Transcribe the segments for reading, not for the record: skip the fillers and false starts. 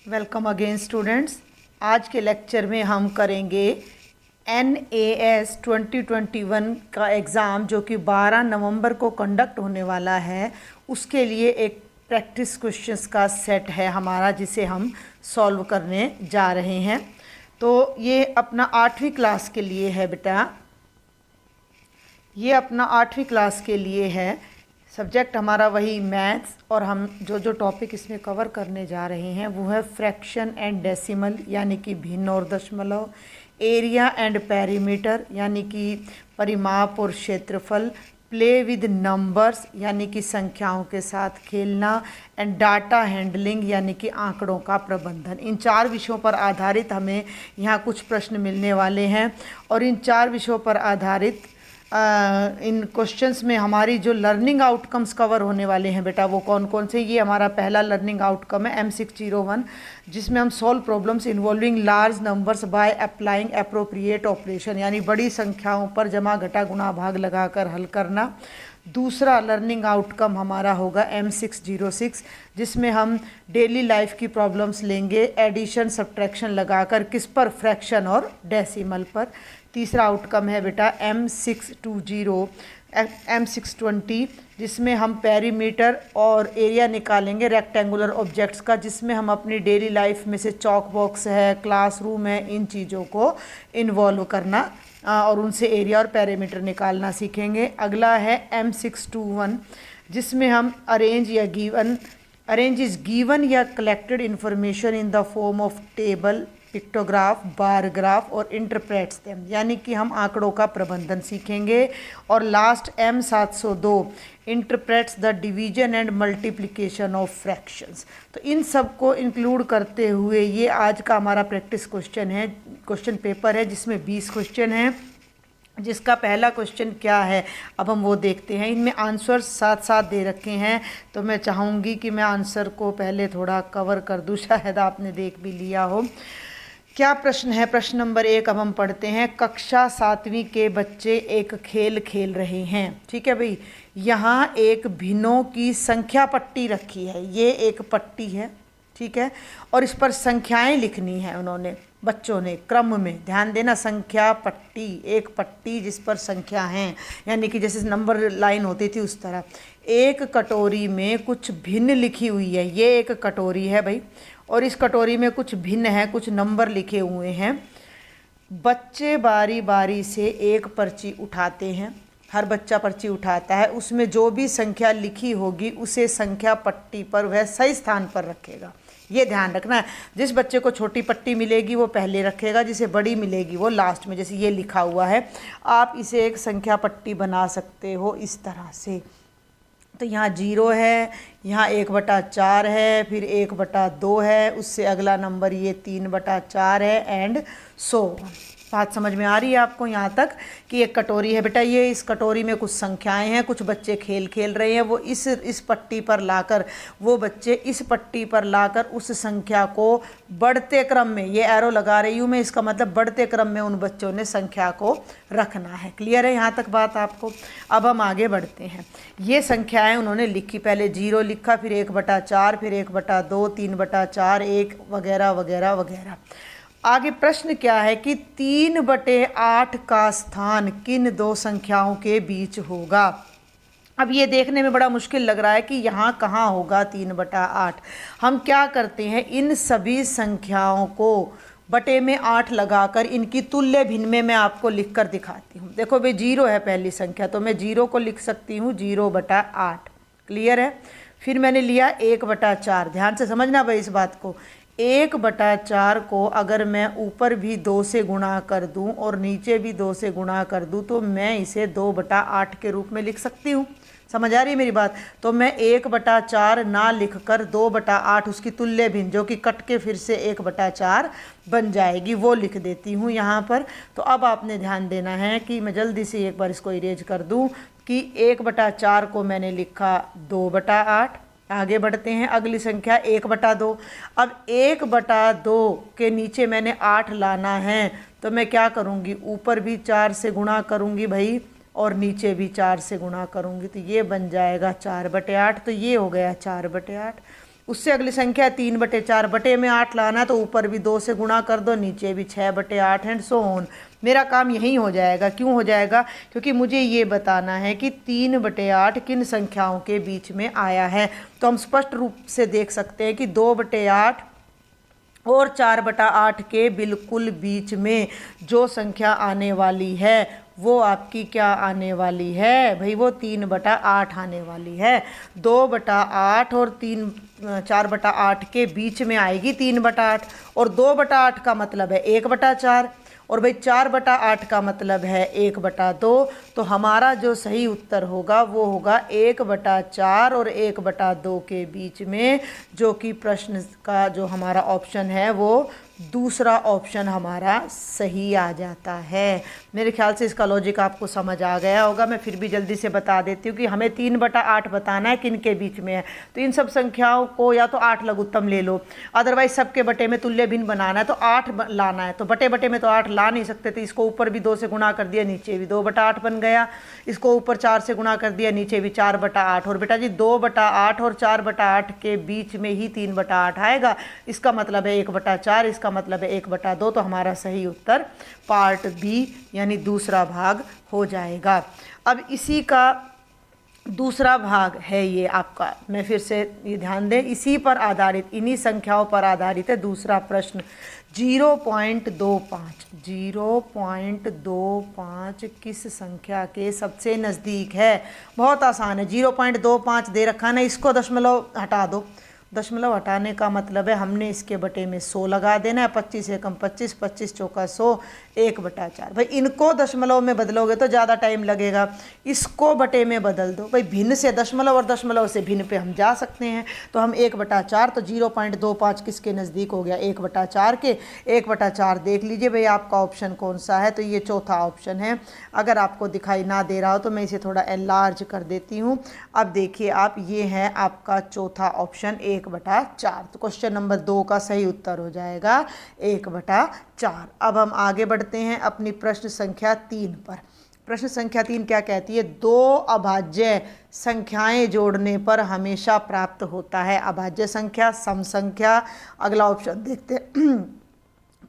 Welcome again students. आज के lecture में हम करेंगे NAS 2021 का एग्ज़ाम जो कि 12 नवंबर को कंडक्ट होने वाला है। उसके लिए एक प्रैक्टिस क्वेश्चंस का सेट है हमारा, जिसे हम सॉल्व करने जा रहे हैं। तो ये अपना 8वीं क्लास के लिए है बेटा, ये अपना 8वीं क्लास के लिए है। सब्जेक्ट हमारा वही मैथ्स, और हम जो टॉपिक इसमें कवर करने जा रहे हैं वो है फ्रैक्शन एंड डेसिमल यानी कि भिन्न और दशमलव, एरिया एंड पेरीमीटर यानी कि परिमाप और क्षेत्रफल, प्ले विद नंबर्स यानी कि संख्याओं के साथ खेलना, एंड डाटा हैंडलिंग यानी कि आंकड़ों का प्रबंधन। इन 4 विषयों पर आधारित हमें यहाँ कुछ प्रश्न मिलने वाले हैं, और इन 4 विषयों पर आधारित इन क्वेश्चंस में हमारी जो लर्निंग आउटकम्स कवर होने वाले हैं बेटा वो कौन कौन से। ये हमारा पहला लर्निंग आउटकम है M601, जिसमें हम solve problems involving large numbers by applying appropriate operation यानी बड़ी संख्याओं पर जमा घटा गुणा भाग लगाकर हल करना। दूसरा लर्निंग आउटकम हमारा होगा M606, जिसमें हम डेली लाइफ की प्रॉब्लम्स लेंगे एडिशन सब्ट्रैक्शन लगाकर, किस पर, फ्रैक्शन और डेसिमल पर। तीसरा आउटकम है बेटा M620, जिसमें हम पेरीमीटर और एरिया निकालेंगे रेक्टेंगुलर ऑब्जेक्ट्स का, जिसमें हम अपनी डेली लाइफ में से चॉक बॉक्स है, क्लासरूम है, इन चीज़ों को इन्वॉल्व करना और उनसे एरिया और पेरीमीटर निकालना सीखेंगे। अगला है M621, जिसमें हम अरेंज इज गिवन या collected information in the form of table, pictograph, bar graph और इंटरप्रेट्स देम यानी कि हम आंकड़ों का प्रबंधन सीखेंगे। और last M702 interprets the division and multiplication of fractions. तो इन सब को इंक्लूड करते हुए ये आज का हमारा प्रैक्टिस क्वेश्चन पेपर है, जिसमें 20 क्वेश्चन हैं। जिसका पहला क्वेश्चन क्या है अब हम वो देखते हैं। इनमें आंसर साथ साथ दे रखे हैं, तो मैं चाहूँगी कि मैं आंसर को पहले थोड़ा कवर कर दूँ, शायद आपने देख भी लिया हो। क्या प्रश्न है? प्रश्न नंबर 1 अब हम पढ़ते हैं। कक्षा 7वीं के बच्चे एक खेल खेल रहे हैं। ठीक है भाई, यहाँ एक भिन्नों की संख्या पट्टी रखी है, ये एक पट्टी है, ठीक है, और इस पर संख्याएं लिखनी है उन्होंने, बच्चों ने क्रम में। ध्यान देना, संख्या पट्टी, एक पट्टी जिस पर संख्या हैं, यानी कि जैसे नंबर लाइन होती थी उस तरह। एक कटोरी में कुछ भिन्न लिखी हुई है, ये एक कटोरी है भाई, और इस कटोरी में कुछ भिन्न है, कुछ नंबर लिखे हुए हैं। बच्चे बारी बारी से एक पर्ची उठाते हैं, हर बच्चा पर्ची उठाता है, उसमें जो भी संख्या लिखी होगी उसे संख्या पट्टी पर वह सही स्थान पर रखेगा। ये ध्यान रखना है, जिस बच्चे को छोटी पट्टी मिलेगी वो पहले रखेगा, जिसे बड़ी मिलेगी वो लास्ट में। जैसे ये लिखा हुआ है, आप इसे एक संख्या पट्टी बना सकते हो इस तरह से। तो यहाँ 0 है, यहाँ 1/4 है, फिर 1/2 है, उससे अगला नंबर ये 3/4 है, एंड सो। बात समझ में आ रही है आपको यहाँ तक कि एक कटोरी है बेटा, ये इस कटोरी में कुछ संख्याएं हैं, कुछ बच्चे खेल खेल रहे हैं, वो इस पट्टी पर लाकर, वो बच्चे इस पट्टी पर लाकर उस संख्या को बढ़ते क्रम में, ये एरो लगा रही हूँ मैं, इसका मतलब बढ़ते क्रम में उन बच्चों ने संख्या को रखना है। क्लियर है यहाँ तक बात आपको? अब हम आगे बढ़ते हैं। ये संख्याएँ उन्होंने लिखी, पहले 0 लिखा, फिर 1/4, फिर 1/2, 3/4, 1 वगैरह वगैरह वगैरह। आगे प्रश्न क्या है कि 3/8 का स्थान किन 2 संख्याओं के बीच होगा। अब ये देखने में बड़ा मुश्किल लग रहा है कि यहाँ कहाँ होगा 3/8। हम क्या करते हैं, इन सभी संख्याओं को बटे में 8 लगाकर इनकी तुल्य भिन्न में मैं आपको लिख कर दिखाती हूँ। देखो भाई, 0 है पहली संख्या, तो मैं 0 को लिख सकती हूँ 0/8। क्लियर है? फिर मैंने लिया 1/4। ध्यान से समझना भाई इस बात को। 1/4 को अगर मैं ऊपर भी 2 से गुणा कर दूं और नीचे भी 2 से गुणा कर दूं, तो मैं इसे 2/8 के रूप में लिख सकती हूँ। समझ आ रही है मेरी बात? तो मैं 1/4 ना लिखकर 2/8 उसकी तुल्य भिन्न, जो कि कट के फिर से 1/4 बन जाएगी, वो लिख देती हूँ यहाँ पर। तो अब आपने ध्यान देना है कि मैं जल्दी से एक बार इसको इरेज कर दूँ कि 1/4 को मैंने लिखा 2/8। आगे बढ़ते हैं, अगली संख्या 1/2। अब 1/2 के नीचे मैंने 8 लाना है, तो मैं क्या करूँगी, ऊपर भी 4 से गुणा करूँगी भाई, और नीचे भी 4 से गुणा करूँगी, तो ये बन जाएगा 4/8। तो ये हो गया 4/8। उससे अगली संख्या 3/4, बटे में 8 लाना है तो ऊपर भी 2 से गुणा कर दो, नीचे भी 6/8 एंड सो ऑन। मेरा काम यही हो जाएगा। क्यों हो जाएगा? क्योंकि मुझे ये बताना है कि 3/8 किन संख्याओं के बीच में आया है। तो हम स्पष्ट रूप से देख सकते हैं कि 2/8 और 4/8 के बिल्कुल बीच में जो संख्या आने वाली है वो आपकी क्या आने वाली है भाई? वो 3/8 आने वाली है। 2/8 और 4/8 के बीच में आएगी 3/8, और 2/8 का मतलब है 1/4, और भाई 4/8 का मतलब है 1/2। तो हमारा जो सही उत्तर होगा वो होगा 1/4 और 1/2 के बीच में, जो कि प्रश्न का जो हमारा ऑप्शन है वो दूसरा ऑप्शन हमारा सही आ जाता है। मेरे ख्याल से इसका लॉजिक आपको समझ आ गया होगा। मैं फिर भी जल्दी से बता देती हूँ कि हमें 3/8 बताना है किन के बीच में है। तो इन सब संख्याओं को या तो 8 लघुत्तम ले लो, अदरवाइज सबके बटे में तुल्य भिन्न बनाना है तो 8 लाना है। तो बटे बटे में तो 8 ला नहीं सकते, तो इसको ऊपर भी 2 से गुणा कर दिया, नीचे भी 2/8 बन गया। इसको ऊपर 4 से गुणा कर दिया, नीचे भी 4/8। और बेटा जी 2/8 और 4/8 के बीच में ही 3/8 आएगा। इसका मतलब है 1/4, इसका मतलब है 1/2। तो हमारा सही उत्तर पार्ट बी यानी दूसरा भाग हो जाएगा। अब इसी का दूसरा भाग है ये आपका, मैं फिर से ये ध्यान दें, इसी पर आधारित, इन्हीं संख्याओं पर आधारित है दूसरा प्रश्न। 0.25 0.25 किस संख्या के सबसे नज़दीक है? बहुत आसान है। 0.25 दे रखा है ना, इसको दशमलव हटा दो। दशमलव हटाने का मतलब है हमने इसके बटे में 100 लगा देना है। 25 एकम 25, 25 चौका 100, 1/4। भाई इनको दशमलव में बदलोगे तो ज़्यादा टाइम लगेगा, इसको बटे में बदल दो। भाई भिन्न से दशमलव और दशमलव से भिन्न पे हम जा सकते हैं। तो हम 1/4, तो 0.25 किसके नज़दीक हो गया? 1/4 के। 1/4 देख लीजिए भाई आपका ऑप्शन कौन सा है, तो ये चौथा ऑप्शन है। अगर आपको दिखाई ना दे रहा हो तो मैं इसे थोड़ा एनलार्ज कर देती हूँ। अब देखिए आप, ये है आपका चौथा ऑप्शन 1/4। तो क्वेश्चन नंबर 2 का सही उत्तर हो जाएगा 1/4। अब हम आगे बढ़ते हैं अपनी प्रश्न संख्या 3 पर। प्रश्न संख्या 3 क्या कहती है? 2 अभाज्य संख्याएं जोड़ने पर हमेशा प्राप्त होता है। अभाज्य संख्या, सम संख्या, अगला ऑप्शन देखते हैं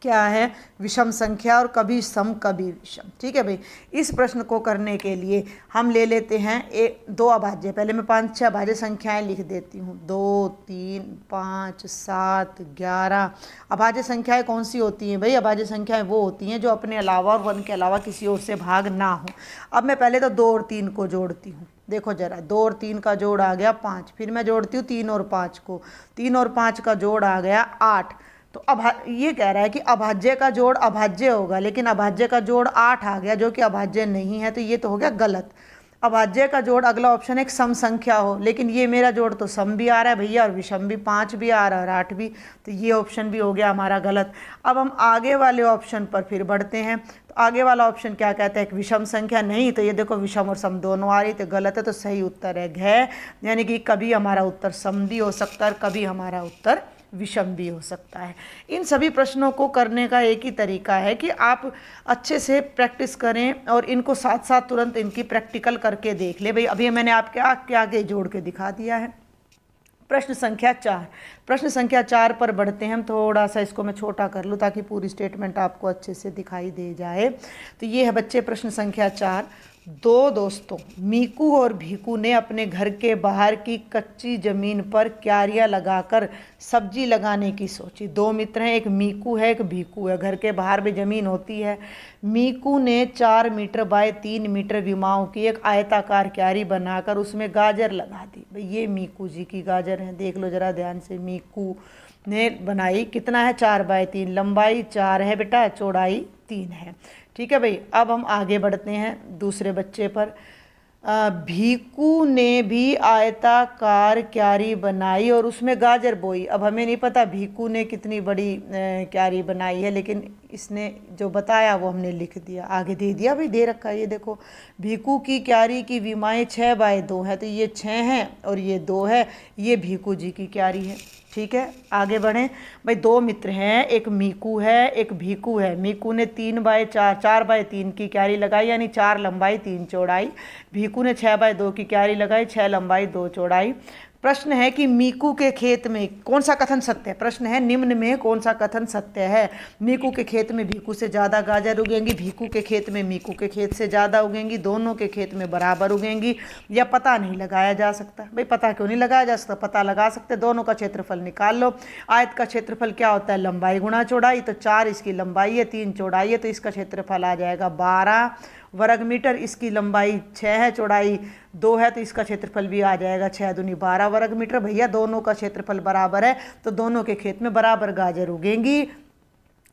क्या है? विषम संख्या, और कभी सम कभी विषम। ठीक है भाई, इस प्रश्न को करने के लिए हम ले लेते हैं 2 अभाज्य। पहले मैं 5-6 अभाज्य संख्याएं लिख देती हूँ। 2, 3, 5, 7, 11। अभाज्य संख्याएं कौन सी होती हैं भाई? अभाज्य संख्याएं वो होती हैं जो अपने अलावा और 1 के अलावा किसी और से भाग ना हो। अब मैं पहले तो 2 और 3 को जोड़ती हूँ। देखो जरा, 2 और 3 का जोड़ आ गया 5। फिर मैं जोड़ती हूँ 3 और 5 को। 3 और 5 का जोड़ आ गया 8। तो अब ये कह रहा है कि अभाज्य का जोड़ अभाज्य होगा, लेकिन अभाज्य का जोड़ 8 आ गया जो कि अभाज्य नहीं है, तो ये तो हो गया गलत। अभाज्य का जोड़, अगला ऑप्शन एक सम संख्या हो, लेकिन ये मेरा जोड़ तो सम भी आ रहा है भैया और विषम भी, 5 भी आ रहा है और 8 भी, तो ये ऑप्शन भी हो गया हमारा गलत। अब हम आगे वाले ऑप्शन पर फिर बढ़ते हैं। तो आगे वाला ऑप्शन क्या कहता है? एक विषम संख्या नहीं, तो ये देखो विषम और सम दोनों आ रही, तो गलत है। तो सही उत्तर है घ, यानी कि कभी हमारा उत्तर सम भी हो सकता है, कभी हमारा उत्तर विषम भी हो सकता है। इन सभी प्रश्नों को करने का एक ही तरीका है कि आप अच्छे से प्रैक्टिस करें और इनको साथ साथ तुरंत इनकी प्रैक्टिकल करके देख ले। भाई अभी मैंने आपके आगे जोड़ के दिखा दिया है। प्रश्न संख्या 4। प्रश्न संख्या 4 पर बढ़ते हैं हम। थोड़ा सा इसको मैं छोटा कर लूँ ताकि पूरी स्टेटमेंट आपको अच्छे से दिखाई दे जाए। तो ये है बच्चे प्रश्न संख्या 4। 2 दोस्तों मीकू और भीकू ने अपने घर के बाहर की कच्ची जमीन पर क्यारियां लगाकर सब्जी लगाने की सोची। 2 मित्र हैं, एक मीकू है एक भीकू है। घर के बाहर भी जमीन होती है। मीकू ने 4 मीटर बाय 3 मीटर विमाओं की एक आयताकार क्यारी बनाकर उसमें गाजर लगा दी। भाई ये मीकू जी की गाजर है, देख लो जरा ध्यान से। मीकू ने बनाई, कितना है? 4 बाय 3, लंबाई 4 है बेटा, चौड़ाई 3 है। ठीक है भाई, अब हम आगे बढ़ते हैं दूसरे बच्चे पर। भीकू ने भी आयताकार क्यारी बनाई और उसमें गाजर बोई। अब हमें नहीं पता भीकू ने कितनी बड़ी क्यारी बनाई है, लेकिन इसने जो बताया वो हमने लिख दिया, आगे दे दिया भाई, दे रखा है। ये देखो, भीकू की क्यारी की विमाएँ 6 बाय 2 है, तो ये 6 हैं और ये 2 है। ये भीकू जी की क्यारी है। ठीक है, आगे बढ़ें भाई। 2 मित्र हैं, एक मीकू है एक भीकू है। मीकू ने 3 बाय 4, 4 बाय 3 की क्यारी लगाई, यानी 4 लंबाई 3 चौड़ाई। भीकू ने 6 बाय 2 की क्यारी लगाई, 6 लंबाई 2 चौड़ाई। प्रश्न है कि मीकू के खेत में कौन सा कथन सत्य है। प्रश्न है निम्न में कौन सा कथन सत्य है। मीकू के खेत में भीकू से ज़्यादा गाजर उगेंगी, भीकू के खेत में मीकू के खेत से ज़्यादा उगेंगी, दोनों के खेत में बराबर उगेंगी, या पता नहीं लगाया जा सकता। भाई पता क्यों नहीं लगाया जा सकता, पता लगा सकते। दोनों का क्षेत्रफल निकाल लो। आयत का क्षेत्रफल क्या होता है, लंबाई गुणा चौड़ाई। तो 4 इसकी लंबाई है, 3 चौड़ाई है, तो इसका क्षेत्रफल आ जाएगा 12 वर्ग मीटर। इसकी लंबाई 6 है, चौड़ाई 2 है, तो इसका क्षेत्रफल भी आ जाएगा 6 दूनी 12 वर्ग मीटर। भैया दोनों का क्षेत्रफल बराबर है, तो दोनों के खेत में बराबर गाजर उगेंगी।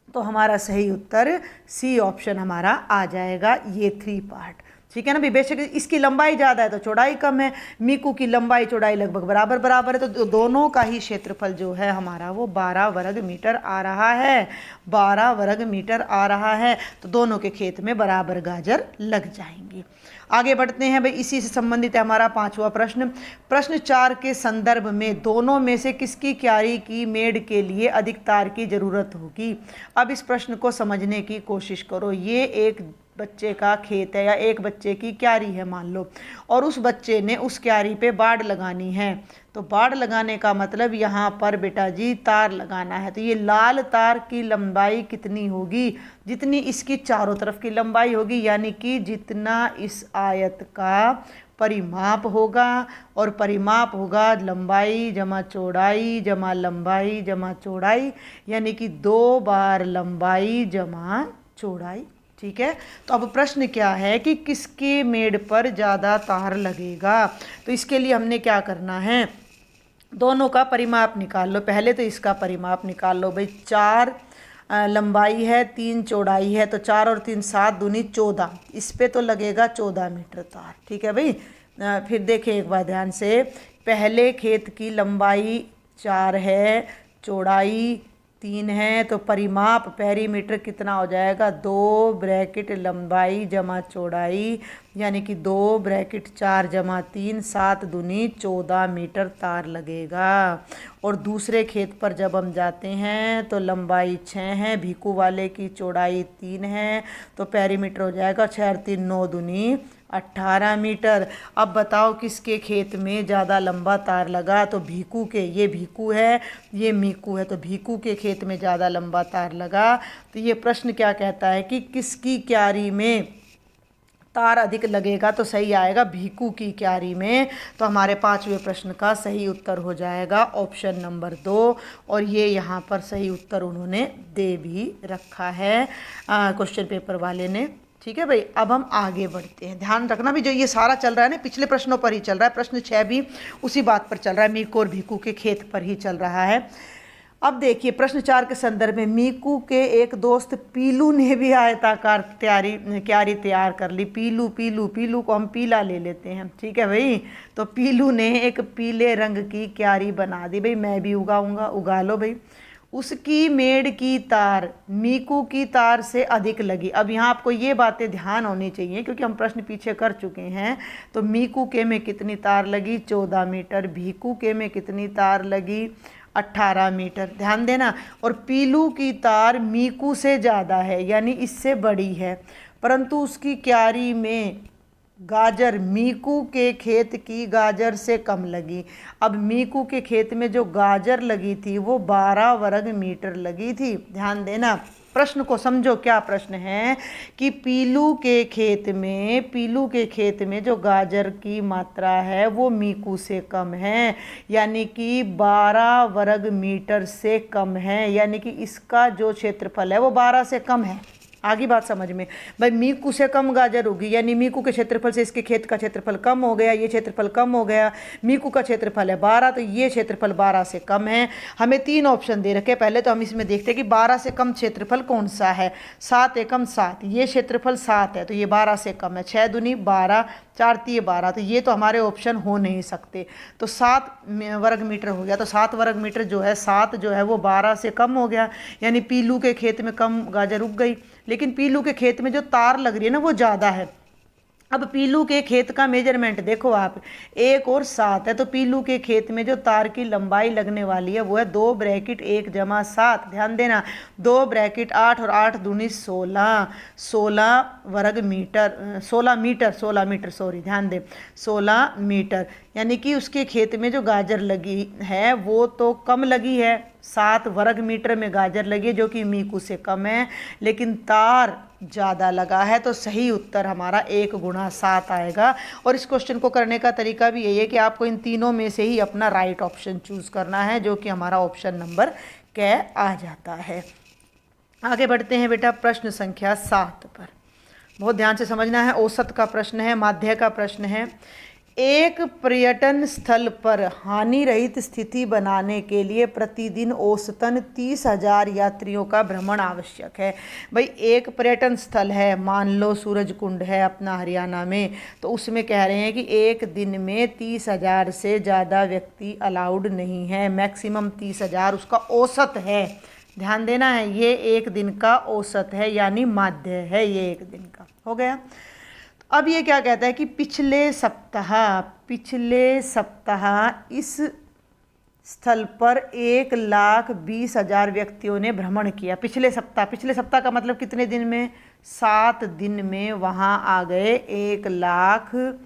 तो हमारा सही उत्तर सी ऑप्शन हमारा आ जाएगा, ये 3 पार्ट। ठीक है ना भाई। बेशक इसकी लंबाई ज़्यादा है तो चौड़ाई कम है, मीकू की लंबाई चौड़ाई लगभग बराबर बराबर है, तो दोनों का ही क्षेत्रफल जो है हमारा वो 12 वर्ग मीटर आ रहा है। 12 वर्ग मीटर आ रहा है, तो दोनों के खेत में बराबर गाजर लग जाएंगी। आगे बढ़ते हैं भाई, इसी से संबंधित है हमारा 5वां प्रश्न। प्रश्न 4 के संदर्भ में दोनों में से किसकी क्यारी की मेड़ के लिए अधिक तार की जरूरत होगी। अब इस प्रश्न को समझने की कोशिश करो। ये एक बच्चे का खेत है या एक बच्चे की क्यारी है मान लो, और उस बच्चे ने उस क्यारी पे बाड़ लगानी है। तो बाड़ लगाने का मतलब यहाँ पर बेटा जी तार लगाना है। तो ये लाल तार की लंबाई कितनी होगी, जितनी इसकी चारों तरफ की लंबाई होगी, यानी कि जितना इस आयत का परिमाप होगा, और परिमाप होगा लंबाई जमा चौड़ाई जमा लंबाई जमा चौड़ाई, यानी कि 2 बार लंबाई जमा चौड़ाई। ठीक है। तो अब प्रश्न क्या है कि किसके मेड़ पर ज़्यादा तार लगेगा। तो इसके लिए हमने क्या करना है, दोनों का परिमाप निकाल लो। पहले तो इसका परिमाप निकाल लो भाई। 4 लंबाई है, 3 चौड़ाई है, तो 4 और 3 7 दूनी 14। इस पे तो लगेगा 14 मीटर तार। ठीक है भाई। फिर देखें एक बार ध्यान से, पहले खेत की लंबाई 4 है, चौड़ाई 3 है, तो परिमाप पेरीमीटर कितना हो जाएगा, 2 ब्रैकेट लंबाई जमा चौड़ाई, यानी कि 2 ब्रैकेट 4 जमा 3 7 दूनी 14 मीटर तार लगेगा। और दूसरे खेत पर जब हम जाते हैं तो लंबाई 6 है, भीकू वाले की चौड़ाई 3 है, तो पेरीमीटर हो जाएगा 6 और 3 9 दूनी 18 मीटर। अब बताओ किसके खेत में ज़्यादा लंबा तार लगा। तो भीकू के, ये भीकू है ये मीकू है, तो भीकू के खेत में ज़्यादा लंबा तार लगा। तो ये प्रश्न क्या कहता है कि किसकी क्यारी में तार अधिक लगेगा, तो सही आएगा भीकू की क्यारी में। तो हमारे 5वें प्रश्न का सही उत्तर हो जाएगा ऑप्शन नंबर 2, और ये यहाँ पर सही उत्तर उन्होंने दे भी रखा है क्वेश्चन पेपर वाले ने। ठीक है भाई। अब हम आगे बढ़ते हैं। ध्यान रखना भी जो ये सारा चल रहा है ना पिछले प्रश्नों पर ही चल रहा है। प्रश्न 6 भी उसी बात पर चल रहा है, मीकू और भीकू के खेत पर ही चल रहा है। अब देखिए प्रश्न 4 के संदर्भ में मीकू के एक दोस्त पीलू ने भी आयताकार क्यारी तैयार कर ली। पीलू पीलू पीलू को हम पीला ले लेते हैं। ठीक है भाई। तो पीलू ने एक पीले रंग की क्यारी बना दी। भाई मैं भी उगाऊंगा, उगा लो भाई। उसकी मेड़ की तार मीकू की तार से अधिक लगी। अब यहाँ आपको ये बातें ध्यान होनी चाहिए क्योंकि हम प्रश्न पीछे कर चुके हैं। तो मीकू के में कितनी तार लगी, 14 मीटर। भीकू के में कितनी तार लगी, 18 मीटर। ध्यान देना। और पीलू की तार मीकू से ज़्यादा है, यानी इससे बड़ी है, परंतु उसकी क्यारी में गाजर मीकू के खेत की गाजर से कम लगी। अब मीकू के खेत में जो गाजर लगी थी वो 12 वर्ग मीटर लगी थी। ध्यान देना। प्रश्न को समझो, क्या प्रश्न है कि पीलू के खेत में जो गाजर की मात्रा है वो मीकू से कम है, यानी कि 12 वर्ग मीटर से कम है, यानी कि इसका जो क्षेत्रफल है वो 12 से कम है। आगे बात समझ में। भाई मीकू से कम गाजर होगी, यानी मीकू के क्षेत्रफल से इसके खेत का क्षेत्रफल कम हो गया, ये क्षेत्रफल कम हो गया। मीकू का क्षेत्रफल है 12, तो ये क्षेत्रफल 12 से कम है। हमें 3 ऑप्शन दे रखे। पहले तो हम इसमें देखते हैं कि 12 से कम क्षेत्रफल कौन सा है। 7 एकम 7, ये क्षेत्रफल 7 है, तो ये 12 से कम है। 6 दूनी 12, 4 3 12, तो ये तो हमारे ऑप्शन हो नहीं सकते। तो 7 वर्ग मीटर हो गया। तो 7 वर्ग मीटर जो है, 7 जो है वो 12 से कम हो गया, यानी पीलू के खेत में कम गाजर उग गई। लेकिन पीलू के खेत में जो तार लग रही है ना वो ज़्यादा है, अब पीलू के खेत का मेजरमेंट देखो आप, 1 और 7 है, तो पीलू के खेत में जो तार की लंबाई लगने वाली है वो है 2 ब्रैकेट 1 जमा 7, ध्यान देना 2 ब्रैकेट 8 और 8 दूनी 16, 16 मीटर सॉरी, ध्यान दे 16 मीटर। यानी कि उसके खेत में जो गाजर लगी है वो तो कम लगी है, 7 वर्ग मीटर में गाजर लगी है जो कि मीकू से कम है, लेकिन तार ज़्यादा लगा है, तो सही उत्तर हमारा 1 गुणा 7 आएगा। और इस क्वेश्चन को करने का तरीका भी यही है कि आपको इन तीनों में से ही अपना राइट ऑप्शन चूज़ करना है, जो कि हमारा ऑप्शन नंबर क आ जाता है। आगे बढ़ते हैं बेटा प्रश्न संख्या 7 पर, बहुत ध्यान से समझना है। औसत का प्रश्न है, माध्य का प्रश्न है। एक पर्यटन स्थल पर हानि रहित स्थिति बनाने के लिए प्रतिदिन औसतन 30,000 यात्रियों का भ्रमण आवश्यक है। भाई एक पर्यटन स्थल है, मान लो सूरज कुंड है अपना हरियाणा में, तो उसमें कह रहे हैं कि एक दिन में 30,000 से ज़्यादा व्यक्ति अलाउड नहीं है, मैक्सिमम 30,000 उसका औसत है। ध्यान देना है, ये एक दिन का औसत है, यानी माध्य है ये एक दिन का, हो गया। अब ये क्या कहता है कि पिछले सप्ताह इस स्थल पर 1,20,000 व्यक्तियों ने भ्रमण किया। पिछले सप्ताह का मतलब कितने दिन में? 7 दिन में वहाँ आ गए 1,00,000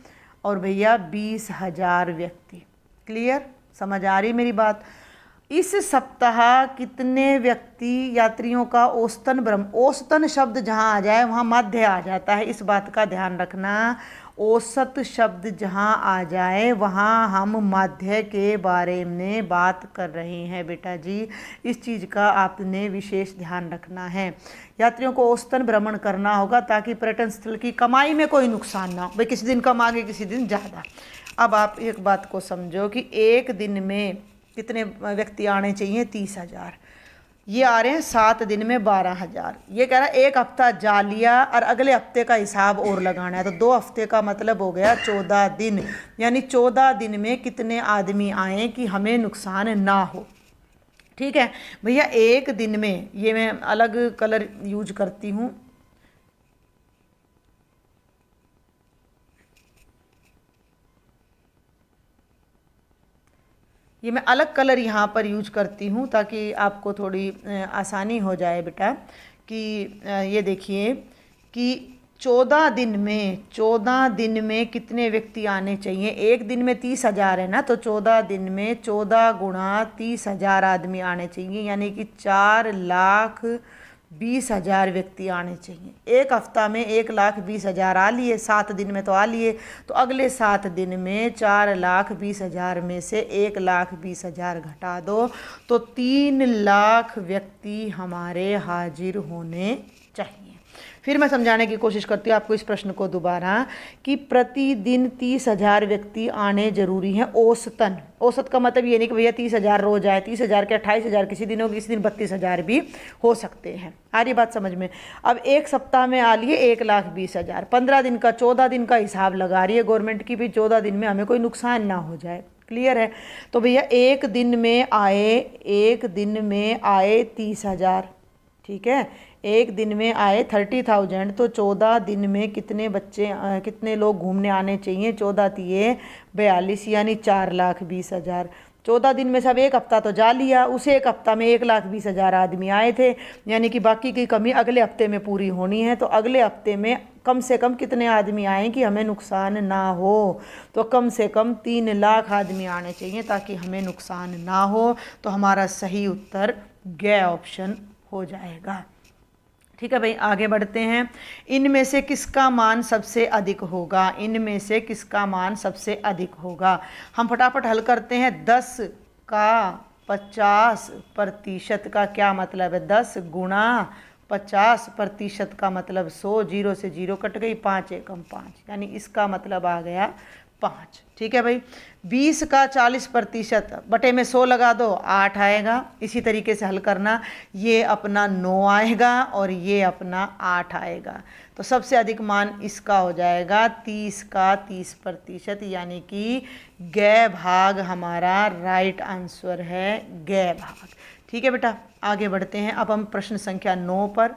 और भैया 20,000 व्यक्ति। क्लियर, समझ आ रही मेरी बात? इस सप्ताह कितने व्यक्ति यात्रियों का औसतन शब्द जहाँ आ जाए वहाँ माध्य आ जाता है, इस बात का ध्यान रखना। औसत शब्द जहाँ आ जाए वहाँ हम माध्य के बारे में बात कर रहे हैं बेटा जी, इस चीज़ का आपने विशेष ध्यान रखना है। यात्रियों को औसतन भ्रमण करना होगा ताकि पर्यटन स्थल की कमाई में कोई नुकसान ना हो। भाई किसी दिन कम आगे किसी दिन ज़्यादा। अब आप एक बात को समझो कि एक दिन में कितने व्यक्ति आने चाहिए? 30,000। ये आ रहे हैं 7 दिन में 12,000। ये कह रहा है एक हफ्ता जा लिया और अगले हफ्ते का हिसाब और लगाना है, तो 2 हफ्ते का मतलब हो गया 14 दिन। यानी 14 दिन में कितने आदमी आए कि हमें नुकसान ना हो। ठीक है भैया, एक दिन में, ये मैं अलग कलर यूज करती हूँ, ये मैं अलग कलर यहाँ पर यूज करती हूँ ताकि आपको थोड़ी आसानी हो जाए बेटा। कि ये देखिए कि 14 दिन में कितने व्यक्ति आने चाहिए? एक दिन में 30,000 है ना, तो 14 दिन में 14 गुणा 30,000 आदमी आने चाहिए, यानी कि 4,20,000 व्यक्ति आने चाहिए। एक हफ्ता में 1,20,000 आ लिए, 7 दिन में तो आ लिए, तो अगले 7 दिन में 4,20,000 में से 1,20,000 घटा दो, तो 3,00,000 व्यक्ति हमारे हाजिर होने चाहिए। फिर मैं समझाने की कोशिश करती हूँ आपको इस प्रश्न को दोबारा, कि प्रतिदिन 30,000 व्यक्ति आने जरूरी हैं औसतन। औसत का मतलब ये नहीं कि भैया 30,000 रोज आए, 30,000 के 28,000 किसी दिन हो, किसी दिन 32,000 भी हो सकते हैं। आ रही बात समझ में? अब एक सप्ताह में आ लिए 1,20,000, 15 दिन का 14 दिन का हिसाब लगा रही है गवर्नमेंट की भी, 14 दिन में हमें कोई नुकसान ना हो जाए। क्लियर है? तो भैया एक दिन में आए 30,000, ठीक है, एक दिन में आए 30,000, तो 14 दिन में कितने लोग घूमने आने चाहिए? 14 तिये 42, यानी 4,20,000। 14 दिन में सब एक हफ्ता तो जा लिया, उस एक हफ्ता में 1,20,000 आदमी आए थे, यानी कि बाकी की कमी अगले हफ्ते में पूरी होनी है। तो अगले हफ्ते में कम से कम कितने आदमी आए कि हमें नुकसान ना हो? तो कम से कम 3,00,000 आदमी आने चाहिए ताकि हमें नुकसान ना हो। तो हमारा सही उत्तर ग ऑप्शन हो जाएगा। ठीक है भाई, आगे बढ़ते हैं। इनमें से किसका मान सबसे अधिक होगा? हम फटाफट हल करते हैं। 10 का 50% का क्या मतलब है? 10 गुणा 50% का मतलब 100, 0 से 0 कट गई, 5 एकम 5, यानी इसका मतलब आ गया 5। ठीक है भाई। 20 का 40% बटे में 100 लगा दो, 8 आएगा। इसी तरीके से हल करना, ये अपना 9 आएगा और ये अपना 8 आएगा। तो सबसे अधिक मान इसका हो जाएगा 30 का 30%, यानी कि ग भाग हमारा राइट आंसर है, ग भाग। ठीक है बेटा, आगे बढ़ते हैं। अब हम प्रश्न संख्या 9 पर।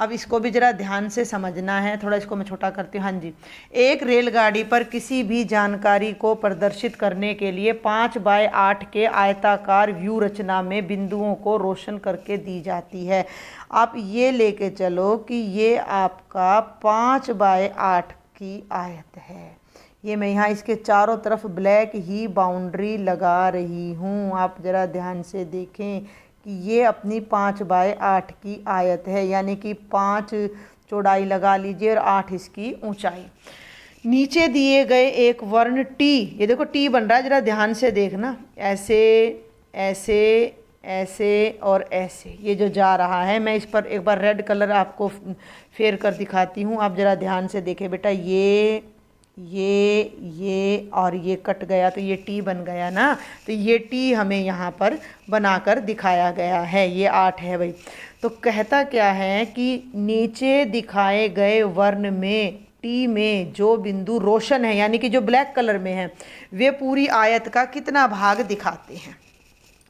अब इसको भी जरा ध्यान से समझना है, थोड़ा इसको मैं छोटा करती हूँ। हाँ जी, एक रेलगाड़ी पर किसी भी जानकारी को प्रदर्शित करने के लिए 5x8 के आयताकार व्यू रचना में बिंदुओं को रोशन करके दी जाती है। आप ये लेके चलो कि ये आपका 5x8 की आयत है। ये मैं यहाँ इसके चारों तरफ ब्लैक ही बाउंड्री लगा रही हूँ। आप ज़रा ध्यान से देखें कि ये अपनी 5x8 की आयत है, यानी कि 5 चौड़ाई लगा लीजिए और 8 इसकी ऊंचाई। नीचे दिए गए एक वर्ण टी, ये देखो टी बन रहा है, ज़रा ध्यान से देखना, ऐसे ऐसे ऐसे और ऐसे ये जो जा रहा है। मैं इस पर एक बार रेड कलर आपको फेर कर दिखाती हूँ, आप ज़रा ध्यान से देखें बेटा। ये और ये कट गया तो ये टी बन गया ना, तो ये टी हमें यहाँ पर बनाकर दिखाया गया है। ये 8 है भाई। तो कहता क्या है कि नीचे दिखाए गए वर्ण में टी में जो बिंदु रोशन है, यानी कि जो ब्लैक कलर में है, वे पूरी आयत का कितना भाग दिखाते हैं।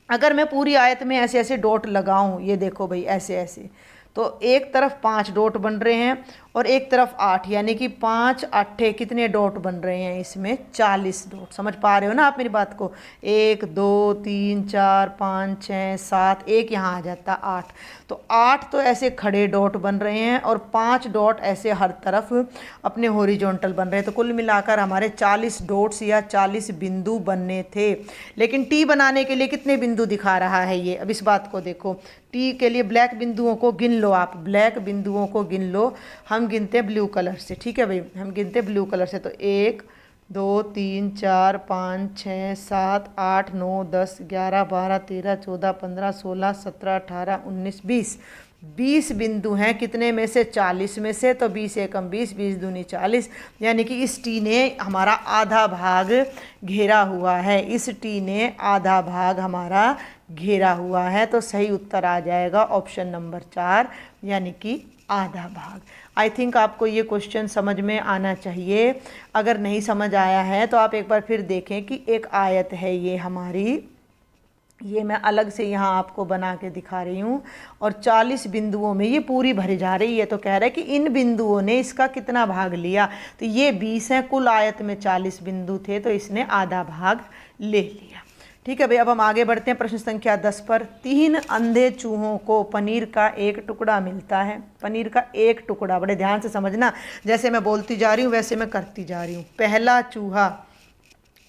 अगर मैं पूरी आयत में ऐसे ऐसे डॉट लगाऊं, ये देखो भाई ऐसे ऐसे, तो एक तरफ 5 डॉट बन रहे हैं और एक तरफ 8, यानी कि 5 8 कितने डॉट बन रहे हैं इसमें? 40 डॉट। समझ पा रहे हो ना आप मेरी बात को? 1 2 3 4 5 6 7, एक यहाँ आ जाता 8। तो 8 तो ऐसे खड़े डॉट बन रहे हैं और 5 डॉट ऐसे हर तरफ अपने हॉरिजॉन्टल बन रहे हैं। तो कुल मिलाकर हमारे 40 डॉट्स या 40 बिंदु बनने थे। लेकिन टी बनाने के लिए कितने बिंदु दिखा रहा है ये? अब इस बात को देखो, टी के लिए ब्लैक बिंदुओं को गिन लो, आप ब्लैक बिंदुओं को गिन लो। हम गिनते ब्लू कलर से, ठीक है भाई, हम गिनते ब्लू कलर से। तो 1 2 3 4 5 6 7 8 9 10 11 12 13 14 15 16 17 18 19 20 20 बिंदु हैं। कितने में से? 40 में से। तो 20 एकम 20, 20 दूनी 40, यानी कि इस टी ने हमारा आधा भाग घेरा हुआ है। इस टी ने आधा भाग हमारा घेरा हुआ है। तो सही उत्तर आ जाएगा ऑप्शन नंबर 4, यानी कि आधा भाग। आई थिंक आपको ये क्वेश्चन समझ में आना चाहिए। अगर नहीं समझ आया है तो आप एक बार फिर देखें कि एक आयत है ये हमारी, ये मैं अलग से यहाँ आपको बना के दिखा रही हूँ और 40 बिंदुओं में ये पूरी भरी जा रही है। तो कह रहा है कि इन बिंदुओं ने इसका कितना भाग लिया? तो ये 20 हैं, कुल आयत में 40 बिंदु थे, तो इसने आधा भाग ले लिया। ठीक है भाई, अब हम आगे बढ़ते हैं प्रश्न संख्या 10 पर। 3 अंधे चूहों को पनीर का एक टुकड़ा मिलता है। पनीर का एक टुकड़ा, बड़े ध्यान से समझना, जैसे मैं बोलती जा रही हूँ वैसे मैं करती जा रही हूँ। पहला चूहा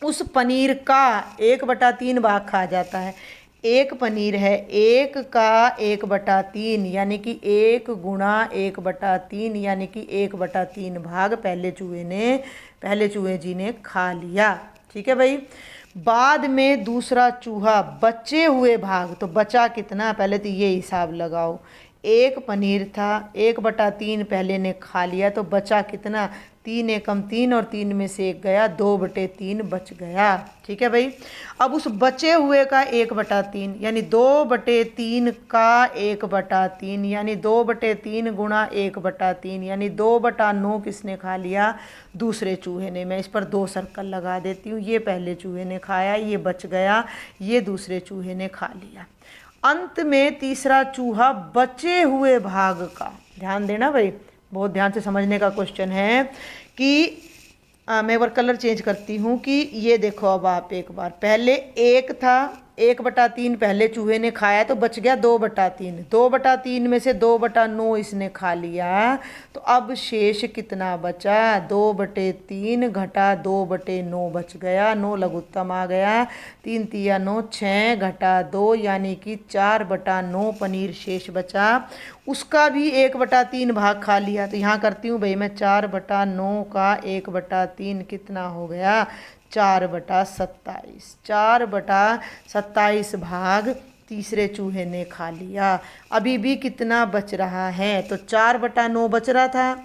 उस पनीर का 1/3 भाग खा जाता है। एक पनीर है, 1 का 1/3, यानी कि 1 गुणा 1/3, यानी कि 1/3 भाग पहले चूहे जी ने खा लिया। ठीक है भाई। बाद में दूसरा चूहा बचे हुए भाग, तो बचा कितना? पहले तो ये हिसाब लगाओ, 1 पनीर था, 1/3 पहले ने खा लिया, तो बचा कितना? 3 एकम 3 और 3 में से 1 गया, 2/3 बच गया। ठीक है भाई। अब उस बचे हुए का 1/3, यानी 2/3 का 1/3, यानी 2/3 गुणा 1/3, यानी 2/9 किसने खा लिया? दूसरे चूहे ने। मैं इस पर 2 सर्कल लगा देती हूँ। ये पहले चूहे ने खाया, ये बच गया, ये दूसरे चूहे ने खा लिया। अंत में तीसरा चूहा बचे हुए भाग का, ध्यान देना भाई, बहुत ध्यान से समझने का क्वेश्चन है कि मैं एक बार कलर चेंज करती हूँ कि ये देखो, अब आप एक बार, पहले 1 था, 1/3 पहले चूहे ने खाया तो बच गया 2/3, 2/3 में से 2/9 इसने खा लिया, तो अब शेष कितना बचा? 2/3 घटा 2/9 बच गया, 9 लघुत्तम आ गया, 3 तिया 9, 6 घटा 2, यानी कि 4/9 पनीर शेष बचा। उसका भी 1/3 भाग खा लिया। तो यहाँ करती हूँ भाई मैं, 4/9 का 1/3 कितना हो गया? 4/27। 4/27 भाग तीसरे चूहे ने खा लिया। अभी भी कितना बच रहा है? तो 4/9 बच रहा था,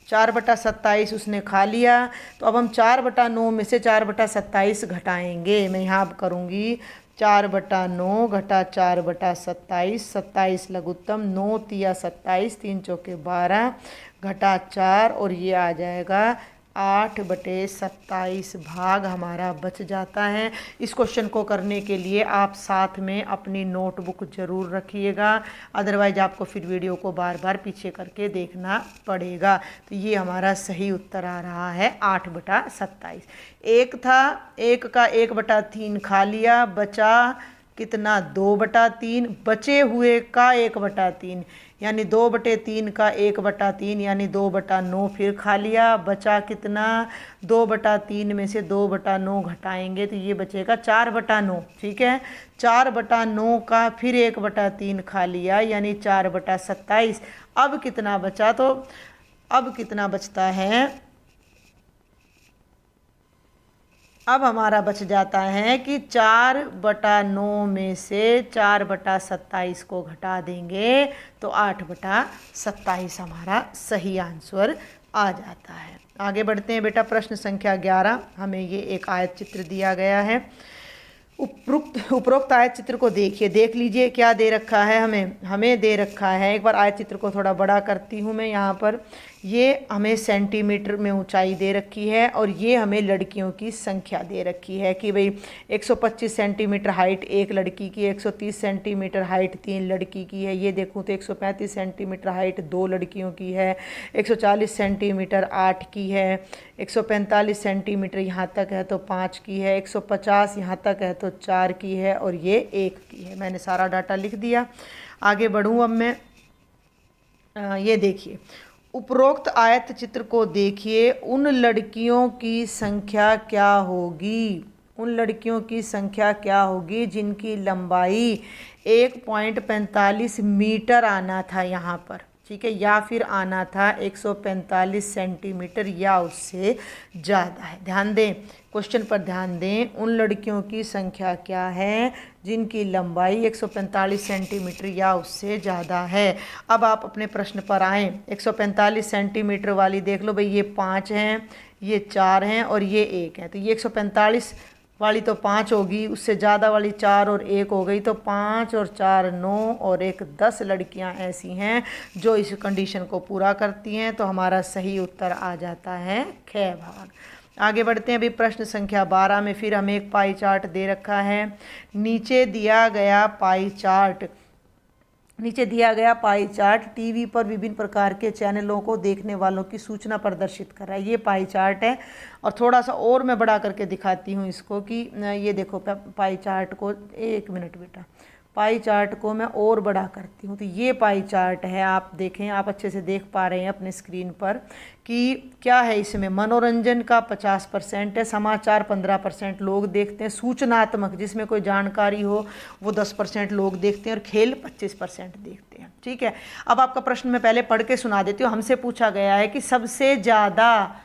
4/27 उसने खा लिया। तो अब हम 4/9 में से 4/27 घटाएंगे। मैं यहाँ अब करूँगी 4/9 घटा 4/27, 27 लघुत्तम, 9 तिया 27, 3 चौके 12 घटा 4, और ये आ जाएगा 8/27 भाग हमारा बच जाता है। इस क्वेश्चन को करने के लिए आप साथ में अपनी नोटबुक ज़रूर रखिएगा, अदरवाइज आपको फिर वीडियो को बार बार पीछे करके देखना पड़ेगा। तो ये हमारा सही उत्तर आ रहा है 8/27। एक था, एक का 1/3 खा लिया, बचा कितना 2/3, बचे हुए का 1/3 यानी 2/3 का 1/3 यानी 2/9 फिर खा लिया, बचा कितना 2/3 में से 2/9 घटाएंगे तो ये बचेगा 4/9। ठीक है, 4/9 का फिर 1/3 खा लिया यानी 4/27। अब कितना बचा, तो अब कितना बचता है, अब हमारा बच जाता है कि 4/9 में से 4/27 को घटा देंगे तो 8/27 हमारा सही आंसर आ जाता है। आगे बढ़ते हैं बेटा, प्रश्न संख्या 11। हमें ये एक आयत चित्र दिया गया है। उपरोक्त आयत चित्र को देखिए, देख लीजिए क्या दे रखा है हमें दे रखा है, एक बार आयत चित्र को थोड़ा बड़ा करती हूँ मैं यहाँ पर। ये हमें सेंटीमीटर में ऊंचाई दे रखी है और ये हमें लड़कियों की संख्या दे रखी है कि भाई 125 सेंटीमीटर हाइट एक लड़की की, 130 सेंटीमीटर हाइट 3 लड़की की है। ये देखूँ तो 135 सेंटीमीटर हाइट 2 लड़कियों की है, 140 सेंटीमीटर 8 की है, 145 सेंटीमीटर यहाँ तक है तो 5 की है, 150 यहाँ तक है तो 4 की है और ये 1 की है। मैंने सारा डाटा लिख दिया। आगे बढ़ूँ अब मैं। ये देखिए, उपरोक्त आयत चित्र को देखिए, उन लड़कियों की संख्या क्या होगी, उन लड़कियों की संख्या क्या होगी जिनकी लंबाई 1.45 मीटर आना था यहाँ पर। ठीक है, या फिर आना था 145 सेंटीमीटर या उससे ज़्यादा है। ध्यान दें, क्वेश्चन पर ध्यान दें। उन लड़कियों की संख्या क्या है जिनकी लंबाई 145 सेंटीमीटर या उससे ज़्यादा है। अब आप अपने प्रश्न पर आएँ। 145 सेंटीमीटर वाली देख लो भाई, ये 5 हैं, ये 4 हैं और ये 1 है। तो ये 145 वाली तो 5 होगी, उससे ज़्यादा वाली 4 और 1 हो गई, तो 5 और 4 9 और 1 10 लड़कियां ऐसी हैं जो इस कंडीशन को पूरा करती हैं। तो हमारा सही उत्तर आ जाता है ख भाग। आगे बढ़ते हैं। अभी प्रश्न संख्या 12 में फिर हमें एक पाई चार्ट दे रखा है। नीचे दिया गया पाई चार्ट टीवी पर विभिन्न प्रकार के चैनलों को देखने वालों की सूचना प्रदर्शित कर रहा है। ये पाई चार्ट है और थोड़ा सा और मैं बड़ा करके दिखाती हूँ इसको कि ये देखो पाई चार्ट को, एक मिनट बेटा, पाई चार्ट को मैं और बड़ा करती हूँ। तो ये पाई चार्ट है, आप देखें, आप अच्छे से देख पा रहे हैं अपने स्क्रीन पर कि क्या है इसमें। मनोरंजन का 50% है, समाचार 15% लोग देखते हैं, सूचनात्मक जिसमें कोई जानकारी हो वो 10% लोग देखते हैं और खेल 25% देखते हैं। ठीक है, अब आपका प्रश्न मैं पहले पढ़ के सुना देती हूँ। हमसे पूछा गया है कि सबसे ज़्यादा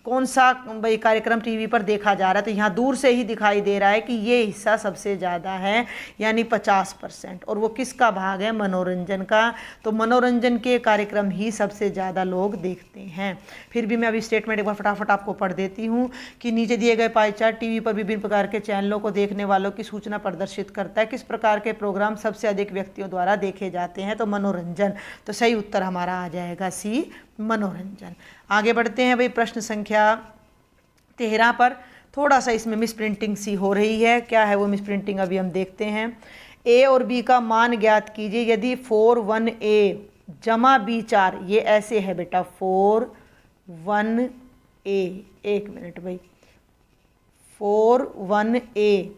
कौन सा भाई कार्यक्रम टीवी पर देखा जा रहा है। तो यहाँ दूर से ही दिखाई दे रहा है कि ये हिस्सा सबसे ज़्यादा है यानी 50%, और वो किसका भाग है, मनोरंजन का। तो मनोरंजन के कार्यक्रम ही सबसे ज़्यादा लोग देखते हैं। फिर भी मैं अभी स्टेटमेंट एक बार फटाफट आपको पढ़ देती हूँ कि नीचे दिए गए पाई चार्ट टीवी पर विभिन्न प्रकार के चैनलों को देखने वालों की सूचना प्रदर्शित करता है। किस प्रकार के प्रोग्राम सबसे अधिक व्यक्तियों द्वारा देखे जाते हैं, तो मनोरंजन। तो सही उत्तर हमारा आ जाएगा सी, मनोरंजन। आगे बढ़ते हैं भाई प्रश्न संख्या 13 पर। थोड़ा सा इसमें मिस प्रिंटिंग सी हो रही है, क्या है वो मिस प्रिंटिंग अभी हम देखते हैं। ए और बी का मान ज्ञात कीजिए यदि 4(1)a जमा b4, ये ऐसे है बेटा 4(1)a, एक मिनट भाई, 4(1)a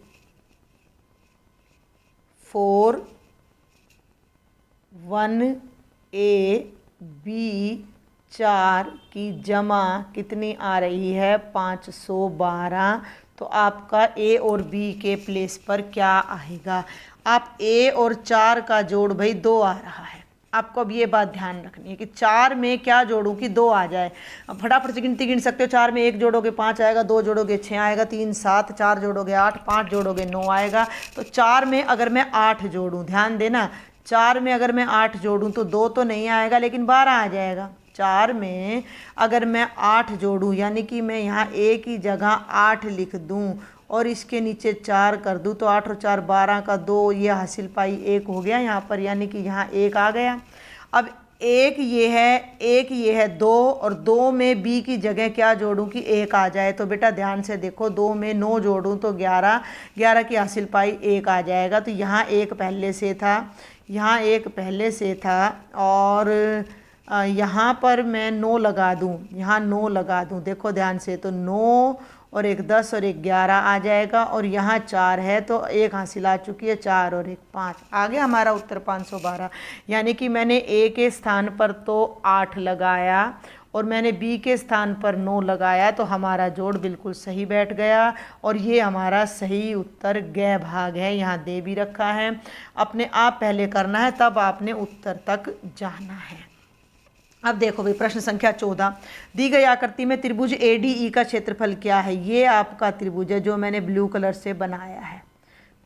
4(1)a b4 की जमा कितनी आ रही है, 512। तो आपका ए और बी के प्लेस पर क्या आएगा। आप ए और 4 का जोड़ भाई 2 आ रहा है। आपको अब ये बात ध्यान रखनी है कि 4 में क्या जोड़ूं कि 2 आ जाए। अब फटाफट से गिनती गिन सकते हो। 4 में 1 जोड़ोगे 5 आएगा, 2 जोड़ोगे 6 आएगा, 3 7, 4 जोड़ोगे 8, 5 जोड़ोगे 9 आएगा। तो 4 में अगर मैं 8 जोड़ूं, ध्यान देना, 4 में अगर मैं 8 जोड़ूं तो 2 तो नहीं आएगा लेकिन 12 आ जाएगा। 4 में अगर मैं 8 जोड़ूं यानी कि मैं यहाँ ए की जगह 8 लिख दूं और इसके नीचे 4 कर दूं तो 8 और 4 12 का 2, ये हासिल पाई 1 हो गया यहाँ पर, यानी कि यहाँ 1 आ गया। अब एक ये है 2 और 2 में b की जगह क्या जोड़ूं कि 1 आ जाए। तो बेटा ध्यान से देखो, 2 में 9 जोड़ूं तो 11, 11 की हासिल पाई 1 आ जाएगा। तो यहाँ 1 पहले से था, यहाँ 1 पहले से था, और यहाँ पर मैं 9 लगा दूँ, यहाँ 9 लगा दूँ, देखो ध्यान से, तो 9 और 1 10 और 1 11 आ जाएगा। और यहाँ 4 है तो 1 हासिल आ चुकी है, 4 और 1 5 आ गया हमारा उत्तर 512। यानी कि मैंने ए के स्थान पर तो 8 लगाया और मैंने बी के स्थान पर 9 लगाया, तो हमारा जोड़ बिल्कुल सही बैठ गया और ये हमारा सही उत्तर ग भाग है। यहाँ दे भी रखा है, अपने आप पहले करना है तब आपने उत्तर तक जाना है। अब देखो भाई प्रश्न संख्या 14, दी गई आकृति में त्रिभुज ADE का क्षेत्रफल क्या है। ये आपका त्रिभुज है जो मैंने ब्लू कलर से बनाया है।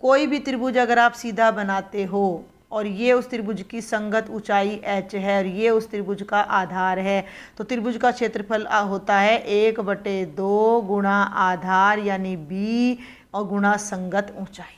कोई भी त्रिभुज अगर आप सीधा बनाते हो और ये उस त्रिभुज की संगत ऊंचाई h है और ये उस त्रिभुज का आधार है, तो त्रिभुज का क्षेत्रफल होता है 1/2 गुणा आधार यानी b और गुणा संगत ऊंचाई।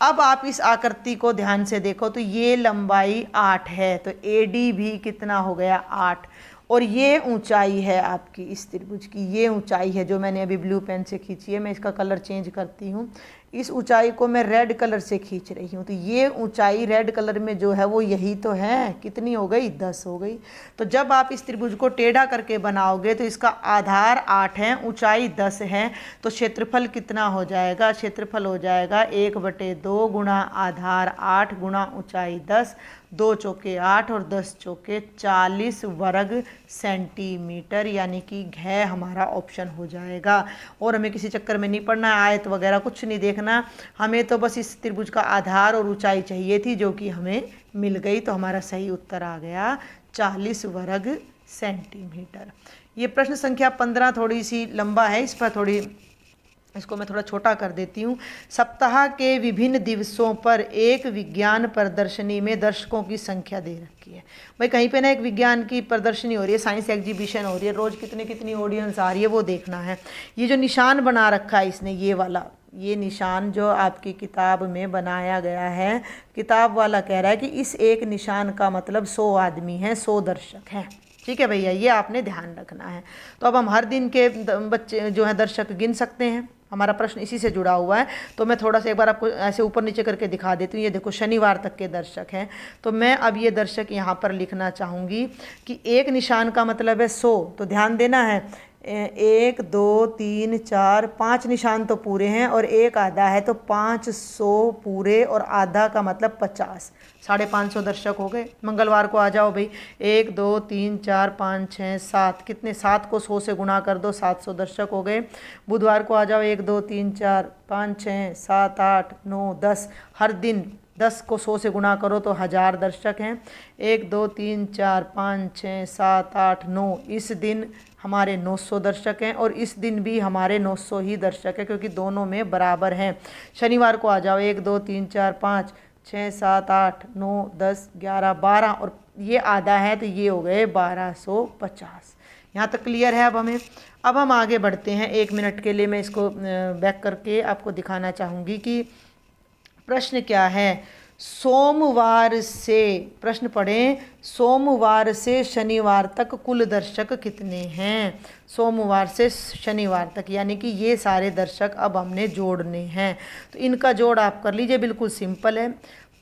अब आप इस आकृति को ध्यान से देखो, तो ये लंबाई 8 है, तो AD भी कितना हो गया 8, और ये ऊंचाई है आपकी इस त्रिभुज की, ये ऊंचाई है जो मैंने अभी ब्लू पेन से खींची है। मैं इसका कलर चेंज करती हूँ, इस ऊंचाई को मैं रेड कलर से खींच रही हूँ। तो ये ऊंचाई रेड कलर में जो है वो यही तो है, कितनी हो गई 10 हो गई। तो जब आप इस त्रिभुज को टेढ़ा करके बनाओगे तो इसका आधार 8 है, ऊंचाई 10 है, तो क्षेत्रफल कितना हो जाएगा, क्षेत्रफल हो जाएगा 1/2 गुणा आधार 8 गुणा ऊंचाई 10, 2 चौके 8 और 10 चौके 40 वर्ग सेंटीमीटर, यानी कि घ हमारा ऑप्शन हो जाएगा। और हमें किसी चक्कर में नहीं पड़ना है, आयत वगैरह कुछ नहीं देखना, हमें तो बस इस त्रिभुज का आधार और ऊंचाई चाहिए थी जो कि हमें मिल गई। तो हमारा सही उत्तर आ गया 40 वर्ग सेंटीमीटर। ये प्रश्न संख्या 15 थोड़ी सी लंबा है, इस पर इसको मैं थोड़ा छोटा कर देती हूँ। सप्ताह के विभिन्न दिवसों पर एक विज्ञान प्रदर्शनी में दर्शकों की संख्या दे रखी है। भाई कहीं पे ना एक विज्ञान की प्रदर्शनी हो रही है, साइंस एग्जीबिशन हो रही है, रोज़ कितनी ऑडियंस आ रही है वो देखना है। ये जो निशान बना रखा है इसने, ये वाला, ये निशान जो आपकी किताब में बनाया गया है, किताब वाला कह रहा है कि इस एक निशान का मतलब 100 आदमी हैं, 100 दर्शक हैं। ठीक है भैया, ये आपने ध्यान रखना है। तो अब हम हर दिन के बच्चे जो हैं दर्शक गिन सकते हैं, हमारा प्रश्न इसी से जुड़ा हुआ है। तो मैं थोड़ा सा एक बार आपको ऐसे ऊपर नीचे करके दिखा देती हूँ। ये देखो शनिवार तक के दर्शक हैं, तो मैं अब ये दर्शक यहाँ पर लिखना चाहूँगी कि एक निशान का मतलब है 100, तो ध्यान देना है 1 2 3 4 5 निशान तो पूरे हैं और एक आधा है, तो 500 पूरे और आधा का मतलब 50, 550 दर्शक हो गए। मंगलवार को आ जाओ भाई, 1 2 3 4 5 6 7, कितने 7 को 100 से गुणा कर दो, 700 दर्शक हो गए। बुधवार को आ जाओ, 1 2 3 4 5 6 7 8 9 10, हर दिन 10 को 100 से गुणा करो तो 1000 दर्शक हैं। 1 2 3 4 5 6 7 8 9, इस दिन हमारे 900 दर्शक हैं और इस दिन भी हमारे 900 ही दर्शक हैं क्योंकि दोनों में बराबर हैं। शनिवार को आ जाओ, 1 2 3 4 5 6 7 8 9 10 11 12 और ये आधा है तो ये हो गए 1250। यहाँ तक क्लियर है। अब हम आगे बढ़ते हैं। 1 मिनट के लिए मैं इसको बैक करके आपको दिखाना चाहूँगी कि प्रश्न क्या है। सोमवार से, प्रश्न पढ़ें, सोमवार से शनिवार तक कुल दर्शक कितने हैं। सोमवार से शनिवार तक यानी कि ये सारे दर्शक अब हमने जोड़ने हैं। तो इनका जोड़ आप कर लीजिए, बिल्कुल सिंपल है।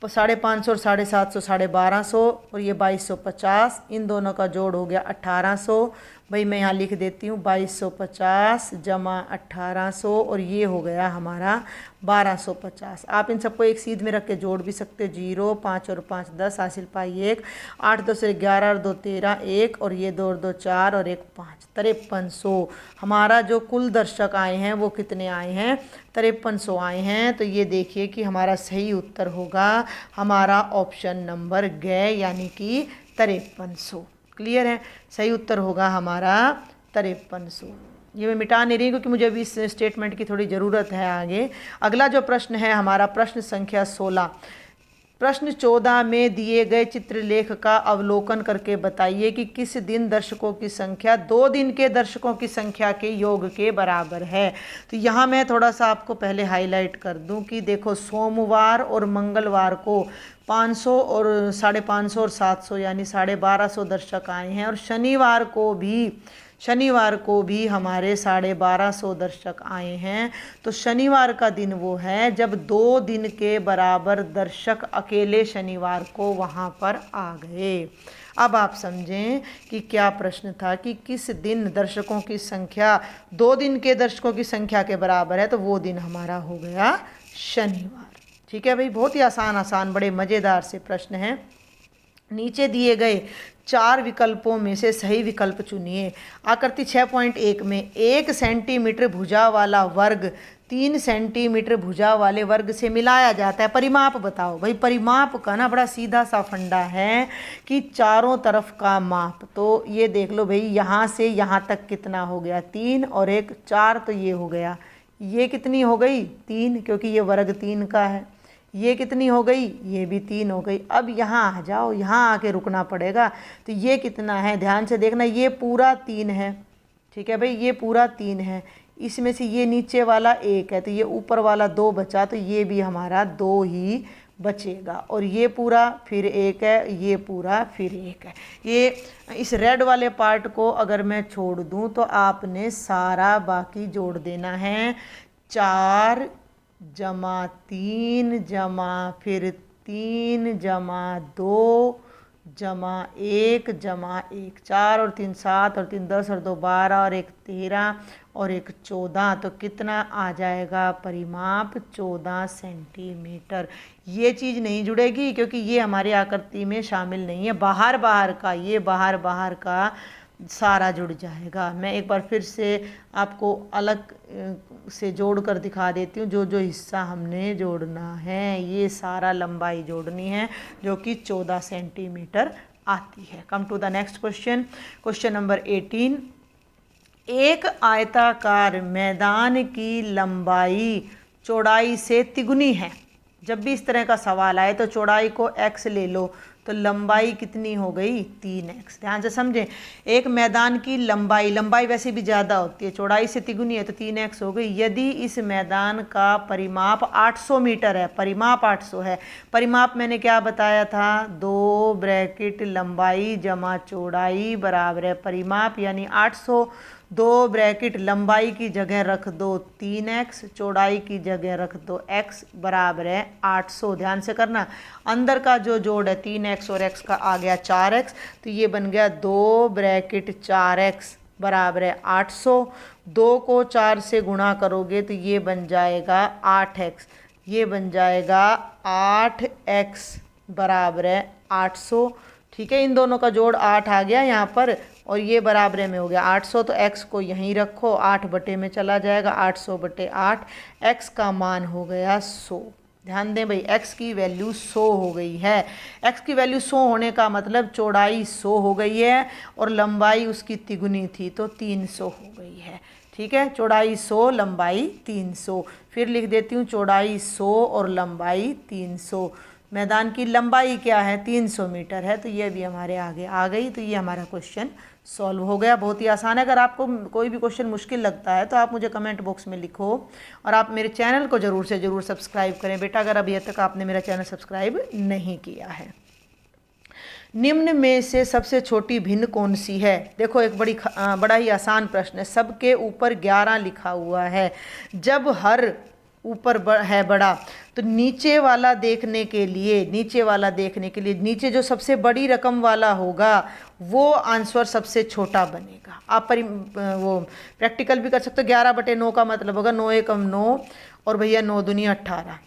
550 और 750 1250 और ये 2250, इन दोनों का जोड़ हो गया 1800। भाई मैं यहाँ लिख देती हूँ 2250 जमा 1800 और ये हो गया हमारा 1250। आप इन सबको एक सीध में रख के जोड़ भी सकते हो। 0 5 और 5 10, हासिल पाई 1, 8 2 से 11 और 2 13, 1 और ये 2 और 2 4 और 1 5, 5300। हमारा जो कुल दर्शक आए हैं वो कितने आए हैं, 5300 आए हैं। तो ये देखिए कि हमारा सही उत्तर होगा हमारा ऑप्शन नंबर ग यानी कि 5300। क्लियर है, सही उत्तर होगा हमारा 5300। ये मैं मिटा नहीं रही क्योंकि मुझे अभी इस स्टेटमेंट की थोड़ी ज़रूरत है आगे। अगला जो प्रश्न है हमारा प्रश्न संख्या 16। प्रश्न 14 में दिए गए चित्रलेख का अवलोकन करके बताइए कि किस दिन दर्शकों की संख्या 2 दिन के दर्शकों की संख्या के योग के बराबर है। तो यहाँ मैं थोड़ा सा आपको पहले हाईलाइट कर दूं कि देखो, सोमवार और मंगलवार को 500 और 550 और 700 यानी 1250 दर्शक आए हैं, और शनिवार को भी हमारे 1250 दर्शक आए हैं। तो शनिवार का दिन वो है जब 2 दिन के बराबर दर्शक अकेले शनिवार को वहाँ पर आ गए। अब आप समझें कि क्या प्रश्न था कि किस दिन दर्शकों की संख्या 2 दिन के दर्शकों की संख्या के बराबर है, तो वो दिन हमारा हो गया शनिवार। ठीक है भाई, बहुत ही आसान बड़े मज़ेदार से प्रश्न हैं। नीचे दिए गए 4 विकल्पों में से सही विकल्प चुनिए। आकृति 6.1 में 1 सेंटीमीटर भुजा वाला वर्ग 3 सेंटीमीटर भुजा वाले वर्ग से मिलाया जाता है। परिमाप बताओ भाई। परिमाप का ना बड़ा सीधा सा फंडा है कि चारों तरफ का माप। तो ये देख लो भाई, यहाँ से यहाँ तक कितना हो गया 3 और 1 4, तो ये हो गया, ये कितनी हो गई 3, क्योंकि ये वर्ग 3 का है। ये कितनी हो गई, ये भी 3 हो गई। अब यहाँ आ जाओ, यहाँ आके रुकना पड़ेगा। तो ये कितना है, ध्यान से देखना, ये पूरा 3 है। ठीक है भाई, ये पूरा 3 है। इसमें से ये नीचे वाला 1 है, तो ये ऊपर वाला 2 बचा, तो ये भी हमारा 2 ही बचेगा। और ये पूरा फिर 1 है, ये पूरा फिर 1 है। ये इस रेड वाले पार्ट को अगर मैं छोड़ दूँ तो आपने सारा बाकी जोड़ देना है। 4 जमा 3 जमा फिर 3 जमा 2 जमा 1 जमा 1, 4 और 3 7 और 3 10 और 2 12 और 1 13 और 1 14, तो कितना आ जाएगा परिमाप 14 सेंटीमीटर। ये चीज़ नहीं जुड़ेगी क्योंकि ये हमारी आकृति में शामिल नहीं है। बाहर का, ये बाहर का सारा जुड़ जाएगा। मैं एक बार फिर से आपको अलग से जोड़ कर दिखा देती हूँ। जो हिस्सा हमने जोड़ना है, ये सारा लंबाई जोड़नी है जो कि 14 सेंटीमीटर आती है। Come to the next question, question number 18। एक आयताकार मैदान की लंबाई चौड़ाई से तिगुनी है। जब भी इस तरह का सवाल आए तो चौड़ाई को x ले लो, तो लंबाई कितनी हो गई 3x। ध्यान से समझें, एक मैदान की लंबाई वैसे भी ज़्यादा होती है, चौड़ाई से तिगुनी है तो 3x हो गई। यदि इस मैदान का परिमाप 800 मीटर है, परिमाप 800 है, परिमाप मैंने क्या बताया था, 2 ब्रैकेट लंबाई जमा चौड़ाई बराबर है परिमाप यानी 800। 2 ब्रैकेट लंबाई की जगह रख दो 3x, चौड़ाई की जगह रख दो x बराबर है 800। ध्यान से करना, अंदर का जो जोड़ है 3x और x का आ गया 4x, तो ये बन गया 2 ब्रैकेट 4x बराबर है 800। 2 को 4 से गुणा करोगे तो ये बन जाएगा 8x, ये बन जाएगा 8x बराबर है 800। ठीक है, इन दोनों का जोड़ 8 आ गया यहाँ पर, और ये बराबर में हो गया 800। तो x को यहीं रखो, 8 बटे में चला जाएगा, 800 बटे 8, x का मान हो गया 100। ध्यान दें भाई, x की वैल्यू 100 हो गई है। x की वैल्यू 100 होने का मतलब चौड़ाई 100 हो गई है और लंबाई उसकी तिगुनी थी तो 300 हो गई है। ठीक है, चौड़ाई 100 लंबाई 300। फिर लिख देती हूँ, चौड़ाई 100 और लंबाई 300। मैदान की लंबाई क्या है 300 मीटर है, तो ये भी हमारे आगे आ गई। तो ये हमारा क्वेश्चन सॉल्व हो गया, बहुत ही आसान है। अगर आपको कोई भी क्वेश्चन मुश्किल लगता है तो आप मुझे कमेंट बॉक्स में लिखो, और आप मेरे चैनल को ज़रूर से ज़रूर सब्सक्राइब करें बेटा, अगर अभी तक आपने मेरा चैनल सब्सक्राइब नहीं किया है। निम्न में से सबसे छोटी भिन्न कौन सी है। देखो, एक बड़ा ही आसान प्रश्न है। सबके ऊपर 11 लिखा हुआ है। जब हर ऊपर है बड़ा, तो नीचे वाला देखने के लिए नीचे जो सबसे बड़ी रकम वाला होगा वो आंसर सबसे छोटा बनेगा। आप वो प्रैक्टिकल भी कर सकते हो। 11/9 का मतलब होगा 9 एकम 9 और भैया 9 दूनी 18।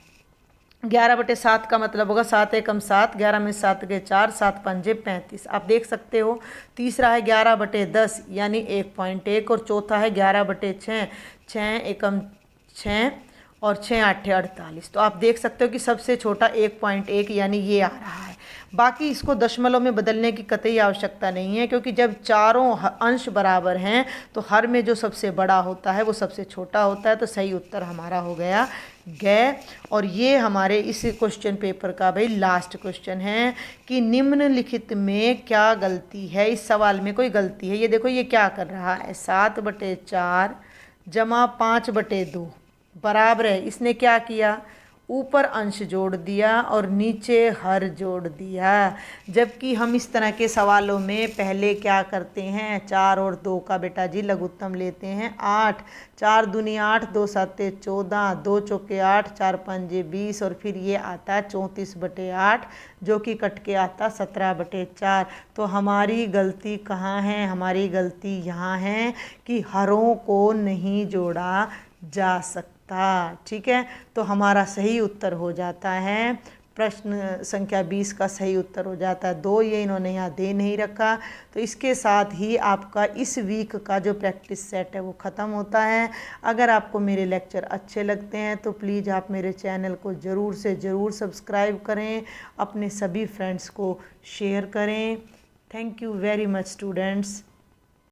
11/7 का मतलब होगा 7 एकम 7, 11 में 7 के 4, 7 पंजे 35। आप देख सकते हो। तीसरा है 11/10 यानी 1.1, और चौथा है 11/6, 6 एकम 6 और 6 8 48। तो आप देख सकते हो कि सबसे छोटा 1.1 यानी ये आ रहा है। बाकी इसको दशमलव में बदलने की कतई आवश्यकता नहीं है, क्योंकि जब चारों अंश बराबर हैं तो हर में जो सबसे बड़ा होता है वो सबसे छोटा होता है। तो सही उत्तर हमारा हो गया गै। और ये हमारे इस क्वेश्चन पेपर का भाई लास्ट क्वेश्चन है कि निम्नलिखित में क्या गलती है। इस सवाल में कोई गलती है। ये देखो ये क्या कर रहा है, 7/4 जमा 5/2 बराबर है। इसने क्या किया, ऊपर अंश जोड़ दिया और नीचे हर जोड़ दिया। जबकि हम इस तरह के सवालों में पहले क्या करते हैं, 4 और 2 का बेटा जी लघुत्तम लेते हैं 8, 4 दूनी 8, 2 7 14, 2 चौके 8, 4 5 20 और फिर ये आता है 34/8 जो कि कट के आता 17/4। तो हमारी गलती कहाँ है, हमारी गलती यहाँ है कि हरों को नहीं जोड़ा जा सकता। ठीक है, तो हमारा सही उत्तर हो जाता है प्रश्न संख्या 20 का सही उत्तर हो जाता है 2। ये इन्होंने यहाँ दे नहीं रखा। तो इसके साथ ही आपका इस वीक का जो प्रैक्टिस सेट है वो ख़त्म होता है। अगर आपको मेरे लेक्चर अच्छे लगते हैं तो प्लीज़ आप मेरे चैनल को ज़रूर से ज़रूर सब्सक्राइब करें, अपने सभी फ्रेंड्स को शेयर करें। Thank you very much students.